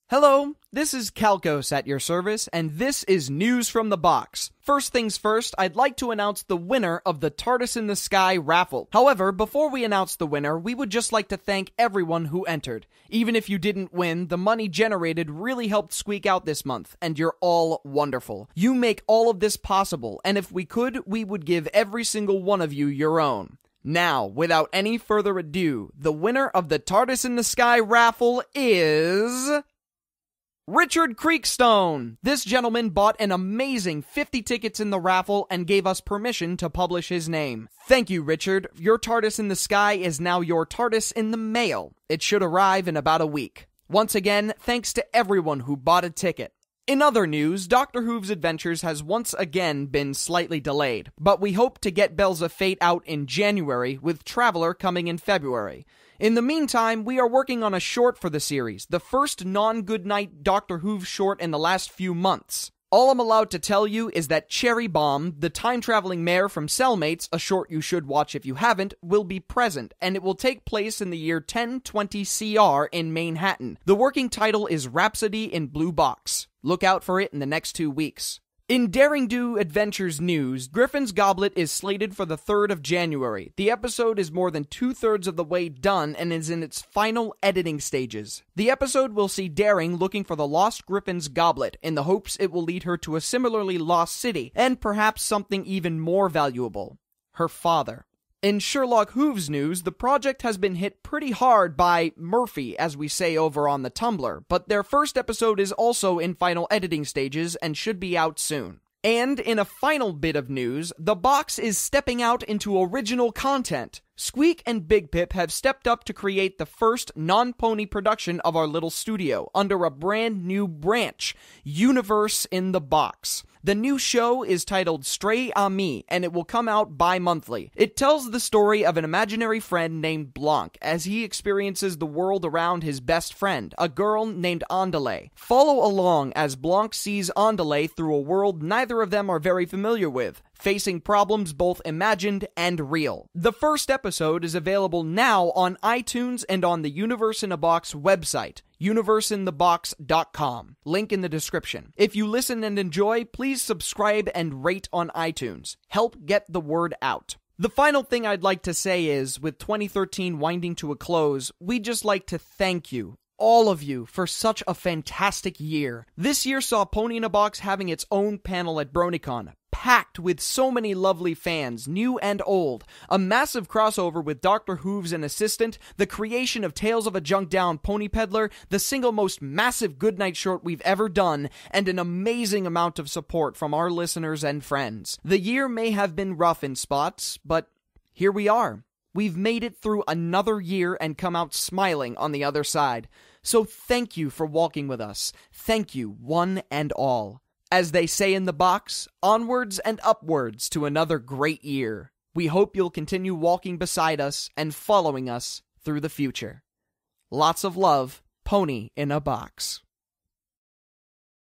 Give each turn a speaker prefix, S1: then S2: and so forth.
S1: Hello, this is Calcos at your service, and this is News from the Box. First things first, I'd like to announce the winner of the TARDIS in the Sky raffle. However, before we announce the winner, we would just like to thank everyone who entered. Even if you didn't win, the money generated really helped Squeak out this month, and you're all wonderful. You make all of this possible, and if we could, we would give every single one of you your own. Now, without any further ado, the winner of the TARDIS in the Sky raffle is Richard Creekstone. This gentleman bought an amazing 50 tickets in the raffle and gave us permission to publish his name. Thank you, Richard. Your TARDIS in the Sky is now your TARDIS in the mail. It should arrive in about a week. Once again, thanks to everyone who bought a ticket. In other news, Dr. Who's Adventures has once again been slightly delayed, but we hope to get Bells of Fate out in January, with Traveler coming in February. In the meantime, we are working on a short for the series, the first non-Goodnight Doctor Who short in the last few months. All I'm allowed to tell you is that Cherry Bomb, the time-traveling mayor from Cellmates, a short you should watch if you haven't, will be present, and it will take place in the year 1020 CR in Manhattan. The working title is Rhapsody in Blue Box. Look out for it in the next 2 weeks. In Daring Do Adventures news, Griffin's Goblet is slated for the 3rd of January. The episode is more than 2/3 of the way done and is in its final editing stages. The episode will see Daring looking for the lost Griffin's Goblet in the hopes it will lead her to a similarly lost city, and perhaps something even more valuable: her father. In Sherlock Whooves news, the project has been hit pretty hard by Murphy, as we say over on the Tumblr, but their first episode is also in final editing stages and should be out soon. And in a final bit of news, the box is stepping out into original content. Squeak and Big Pip have stepped up to create the first non-pony production of our little studio under a brand new branch, Universe in the Box. The new show is titled Stray Ami, and it will come out bi-monthly. It tells the story of an imaginary friend named Blanc as he experiences the world around his best friend, a girl named Andale. Follow along as Blanc sees Andale through a world neither of them are very familiar with, facing problems both imagined and real. The first episode is available now on iTunes and on the Universe in a Box website, universeinthebox.com. Link in the description. If you listen and enjoy, please subscribe and rate on iTunes. Help get the word out. The final thing I'd like to say is, with 2013 winding to a close, we'd just like to thank you, all of you, for such a fantastic year. This year saw Ponyinabox having its own panel at BronyCon, packed with so many lovely fans, new and old, a massive crossover with Dr. Who's an assistant, the creation of Tales of a Junked Down Pony Peddler, the single most massive Goodnight short we've ever done, and an amazing amount of support from our listeners and friends. The year may have been rough in spots, but here we are. We've made it through another year and come out smiling on the other side. So thank you for walking with us. Thank you, one and all. As they say in the box, onwards and upwards to another great year. We hope you'll continue walking beside us and following us through the future. Lots of love, Pony in a Box.